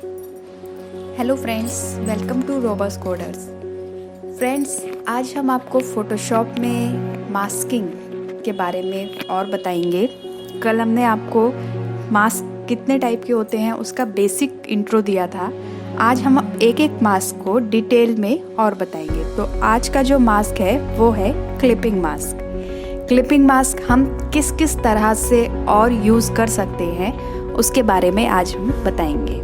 Hello friends, welcome to robus coders. Friends, आज हम आपको फ़ोटोशॉप में मास्किंग के बारे में और बताएंगे। कल हमने आपको मास्क कितने टाइप के होते हैं उसका बेसिक इंट्रो दिया था। आज हम एक एक मास्क को डिटेल में और बताएंगे। तो आज का जो मास्क है वो है क्लिपिंग मास्क। क्लिपिंग मास्क हम किस किस तरह से और यूज़ कर सकते हैं उसके बारे में आज हम बताएंगे।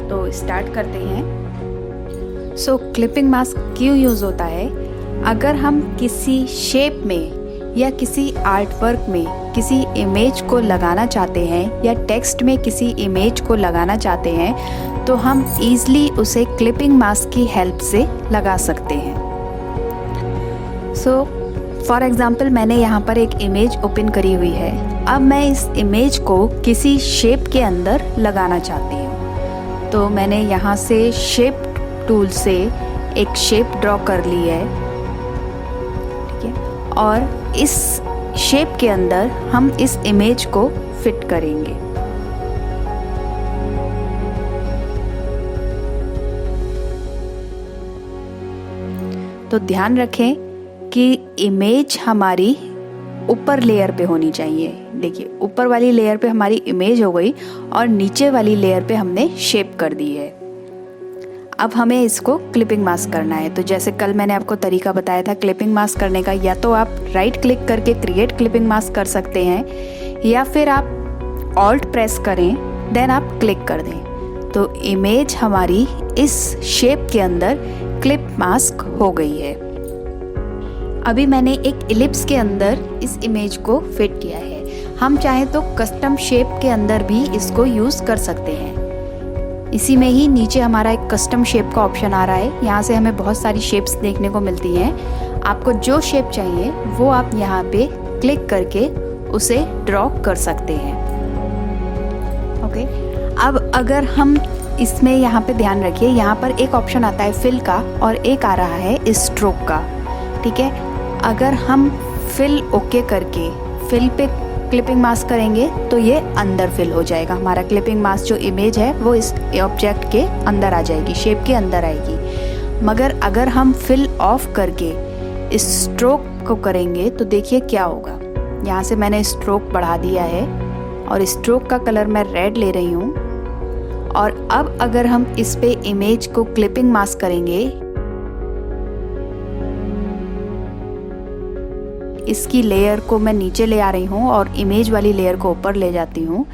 तो स्टार्ट करते हैं। सो क्लिपिंग मास्क क्यों यूज़ होता है? अगर हम किसी शेप में या किसी आर्ट वर्क में किसी इमेज को लगाना चाहते हैं या टेक्स्ट में किसी इमेज को लगाना चाहते हैं तो हम ईज़िली उसे क्लिपिंग मास्क की हेल्प से लगा सकते हैं। सो फॉर एग्ज़ाम्पल, मैंने यहाँ पर एक इमेज ओपन करी हुई है। अब मैं इस इमेज को किसी शेप के अंदर लगाना चाहती हूँ। तो मैंने यहाँ से शेप टूल से एक शेप ड्रॉ कर ली है, ठीक है। और इस शेप के अंदर हम इस इमेज को फिट करेंगे। तो ध्यान रखें कि इमेज हमारी ऊपर लेयर पे होनी चाहिए। देखिए, ऊपर वाली लेयर पे हमारी इमेज हो गई और नीचे वाली लेयर पे हमने शेप कर दी है। अब हमें इसको क्लिपिंग मास्क करना है। तो जैसे कल मैंने आपको तरीका बताया था क्लिपिंग मास्क करने का, या तो आप राइट क्लिक करके क्रिएट क्लिपिंग मास्क कर सकते हैं या फिर आप ऑल्ट प्रेस करें देन आप क्लिक कर दें। तो इमेज हमारी इस शेप के अंदर क्लिप मास्क हो गई है। अभी मैंने एक इलिप्स के अंदर इस इमेज को फिट किया है। हम चाहें तो कस्टम शेप के अंदर भी इसको यूज़ कर सकते हैं। इसी में ही नीचे हमारा एक कस्टम शेप का ऑप्शन आ रहा है। यहाँ से हमें बहुत सारी शेप्स देखने को मिलती हैं। आपको जो शेप चाहिए वो आप यहाँ पे क्लिक करके उसे ड्रॉ कर सकते हैं। ओके, अब अगर हम इसमें यहाँ पे ध्यान रखिए, यहाँ पर एक ऑप्शन आता है फिल का और एक आ रहा है स्ट्रोक का, ठीक है। अगर हम फिल ओके करके फिल पे क्लिपिंग मास्क करेंगे तो ये अंदर फिल हो जाएगा। हमारा क्लिपिंग मास्क जो इमेज है वो इस ऑब्जेक्ट के अंदर आ जाएगी, शेप के अंदर आएगी। मगर अगर हम फिल ऑफ करके इस स्ट्रोक को करेंगे तो देखिए क्या होगा। यहाँ से मैंने स्ट्रोक बढ़ा दिया है और स्ट्रोक का कलर मैं रेड ले रही हूँ। और अब अगर हम इस पे इमेज को क्लिपिंग मास्क करेंगे, इसकी लेयर को मैं नीचे ले आ रही हूँ और इमेज वाली लेयर को ऊपर ले जाती हूँ।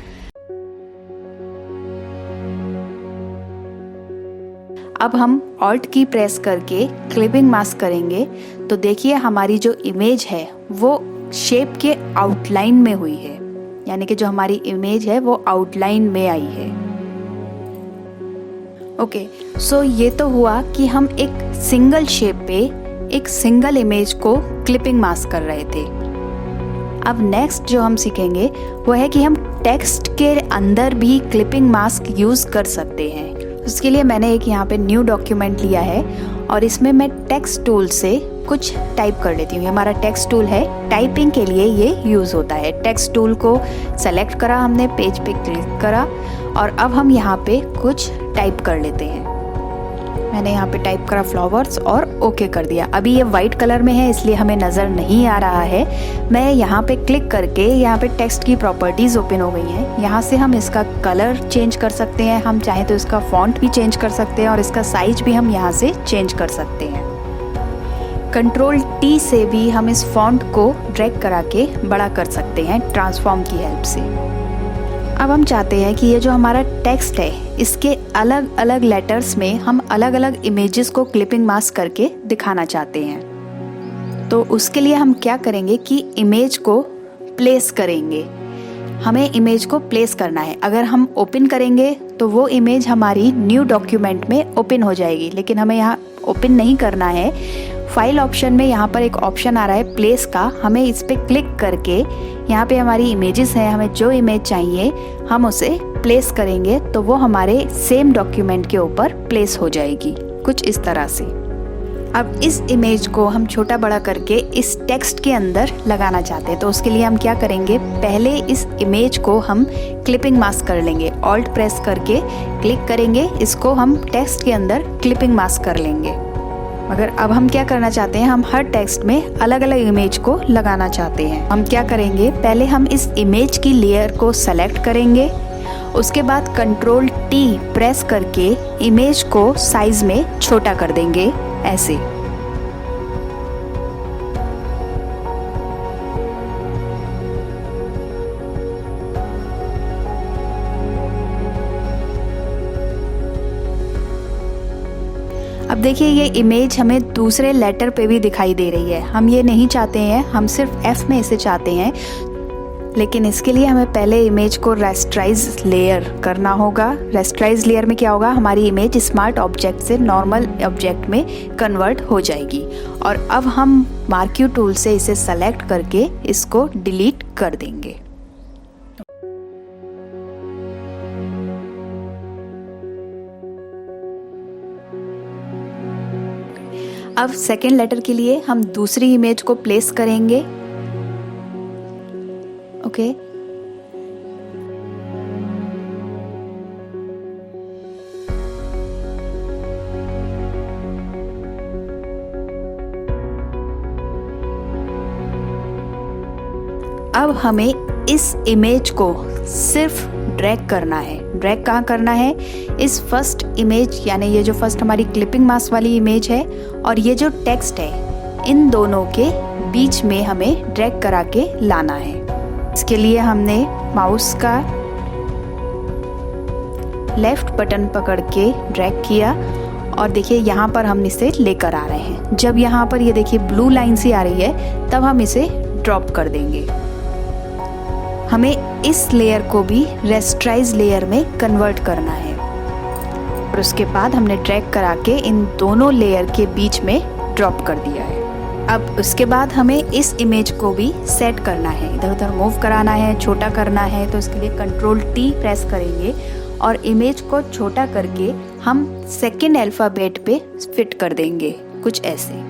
अब हम ऑल्ट की प्रेस करके क्लिपिंग मास्क करेंगे तो देखिए हमारी जो इमेज है वो शेप के आउटलाइन में हुई है, यानी कि जो हमारी इमेज है वो आउटलाइन में आई है। ओके, सो ये तो हुआ कि हम एक सिंगल शेप पे एक सिंगल इमेज को क्लिपिंग मास्क कर रहे थे। अब नेक्स्ट जो हम सीखेंगे वो है कि हम टेक्स्ट के अंदर भी क्लिपिंग मास्क यूज़ कर सकते हैं। उसके लिए मैंने एक यहाँ पे न्यू डॉक्यूमेंट लिया है और इसमें मैं टेक्स्ट टूल से कुछ टाइप कर लेती हूँ। हमारा टेक्स्ट टूल है, टाइपिंग के लिए ये यूज़ होता है। टेक्स्ट टूल को सेलेक्ट करा हमने, पेज पे क्लिक करा और अब हम यहाँ पे कुछ टाइप कर लेते हैं। मैंने यहाँ पे टाइप करा फ्लावर्स और ओके कर दिया। अभी ये वाइट कलर में है इसलिए हमें नज़र नहीं आ रहा है। मैं यहाँ पे क्लिक करके यहाँ पे टेक्स्ट की प्रॉपर्टीज़ ओपन हो गई हैं। यहाँ से हम इसका कलर चेंज कर सकते हैं, हम चाहें तो इसका फॉन्ट भी चेंज कर सकते हैं और इसका साइज भी हम यहाँ से चेंज कर सकते हैं। कंट्रोल टी से भी हम इस फॉन्ट को ड्रैग करा के बड़ा कर सकते हैं ट्रांसफॉर्म की हेल्प से। अब हम चाहते हैं कि ये जो हमारा टेक्स्ट है इसके अलग अलग लेटर्स में हम अलग अलग इमेजेस को क्लिपिंग मास्क करके दिखाना चाहते हैं। तो उसके लिए हम क्या करेंगे कि इमेज को प्लेस करेंगे। हमें इमेज को प्लेस करना है। अगर हम ओपन करेंगे तो वो इमेज हमारी न्यू डॉक्यूमेंट में ओपन हो जाएगी, लेकिन हमें यहाँ ओपन नहीं करना है। फाइल ऑप्शन में यहाँ पर एक ऑप्शन आ रहा है प्लेस का, हमें इस पर क्लिक करके यहाँ पे हमारी इमेजेस हैं, हमें जो इमेज चाहिए हम उसे प्लेस करेंगे तो वो हमारे सेम डॉक्यूमेंट के ऊपर प्लेस हो जाएगी, कुछ इस तरह से। अब इस इमेज को हम छोटा बड़ा करके इस टेक्स्ट के अंदर लगाना चाहते हैं, तो उसके लिए हम क्या करेंगे, पहले इस इमेज को हम क्लिपिंग मास्क कर लेंगे। ऑल्ट प्रेस करके क्लिक करेंगे, इसको हम टेक्स्ट के अंदर क्लिपिंग मास्क कर लेंगे। मगर अब हम क्या करना चाहते हैं, हम हर टेक्स्ट में अलग अलग इमेज को लगाना चाहते हैं। हम क्या करेंगे, पहले हम इस इमेज की लेयर को सेलेक्ट करेंगे, उसके बाद कंट्रोल T प्रेस करके इमेज को साइज में छोटा कर देंगे ऐसे। अब देखिए ये इमेज हमें दूसरे लेटर पे भी दिखाई दे रही है। हम ये नहीं चाहते हैं, हम सिर्फ F में इसे चाहते हैं, लेकिन इसके लिए हमें पहले इमेज को रेस्टराइज लेयर करना होगा। रेस्टराइज लेयर में क्या होगा, हमारी इमेज स्मार्ट ऑब्जेक्ट से नॉर्मल ऑब्जेक्ट में कन्वर्ट हो जाएगी। और अब हम मार्क्यू टूल से इसे सेलेक्ट करके इसको डिलीट कर देंगे। अब सेकेंड लेटर के लिए हम दूसरी इमेज को प्लेस करेंगे। ओके, अब हमें इस इमेज को सिर्फ ड्रैग करना है। ड्रैग कहाँ करना है, इस फर्स्ट इमेज यानी ये जो फर्स्ट हमारी क्लिपिंग मास्क वाली इमेज है और ये जो टेक्स्ट है, इन दोनों के बीच में हमें ड्रैग करा के लाना है। इसके लिए हमने माउस का लेफ्ट बटन पकड़ के ड्रैग किया और देखिए यहाँ पर हम इसे लेकर आ रहे हैं। जब यहाँ पर ये देखिए ब्लू लाइन सी आ रही है, तब हम इसे ड्रॉप कर देंगे। हमें इस लेयर को भी रेस्टराइज लेयर में कन्वर्ट करना है और उसके बाद हमने ड्रैग करा के इन दोनों लेयर के बीच में ड्रॉप कर दिया है। अब उसके बाद हमें इस इमेज को भी सेट करना है, इधर उधर मूव कराना है, छोटा करना है। तो इसके लिए कंट्रोल T प्रेस करेंगे और इमेज को छोटा करके हम सेकेंड अल्फ़ाबेट पे फिट कर देंगे, कुछ ऐसे।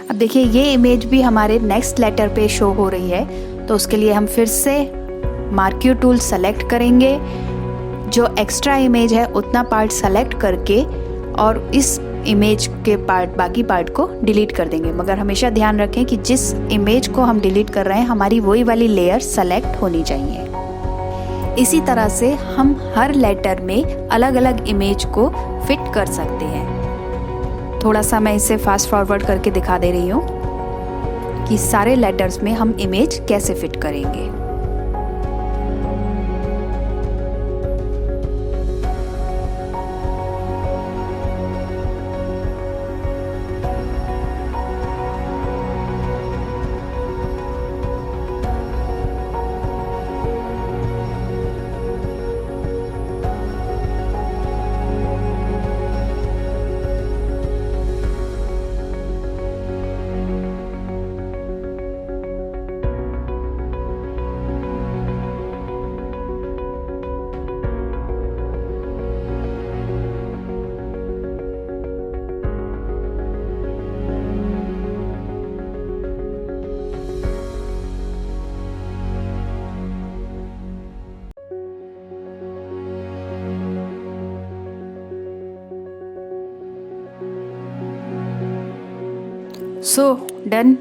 अब देखिए ये इमेज भी हमारे नेक्स्ट लेटर पे शो हो रही है, तो उसके लिए हम फिर से मार्क्यू टूल सेलेक्ट करेंगे। जो एक्स्ट्रा इमेज है उतना पार्ट सेलेक्ट करके और इस इमेज के बाकी पार्ट को डिलीट कर देंगे। मगर हमेशा ध्यान रखें कि जिस इमेज को हम डिलीट कर रहे हैं, हमारी वही वाली लेयर सेलेक्ट होनी चाहिए। इसी तरह से हम हर लेटर में अलग अलग इमेज को फिट कर सकते हैं। थोड़ा सा मैं इसे फास्ट फॉरवर्ड करके दिखा दे रही हूँ कि सारे लेटर्स में हम इमेज कैसे फिट करेंगे। So done.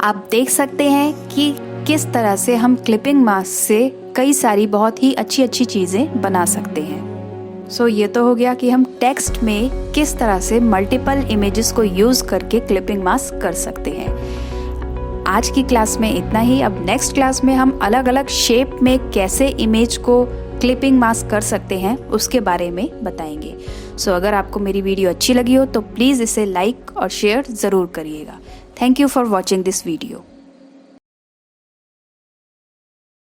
आप देख सकते हैं कि किस तरह से हम क्लिपिंग मास्क से कई सारी बहुत ही अच्छी अच्छी चीज़ें बना सकते हैं। सो ये तो हो गया कि हम टेक्स्ट में किस तरह से मल्टीपल इमेजेस को यूज़ करके क्लिपिंग मास्क कर सकते हैं। आज की क्लास में इतना ही। अब नेक्स्ट क्लास में हम अलग अलग शेप में कैसे इमेज को क्लिपिंग मास्क कर सकते हैं उसके बारे में बताएंगे। सो अगर आपको मेरी वीडियो अच्छी लगी हो तो प्लीज़ इसे लाइक और शेयर ज़रूर करिएगा। Thank you for watching this video.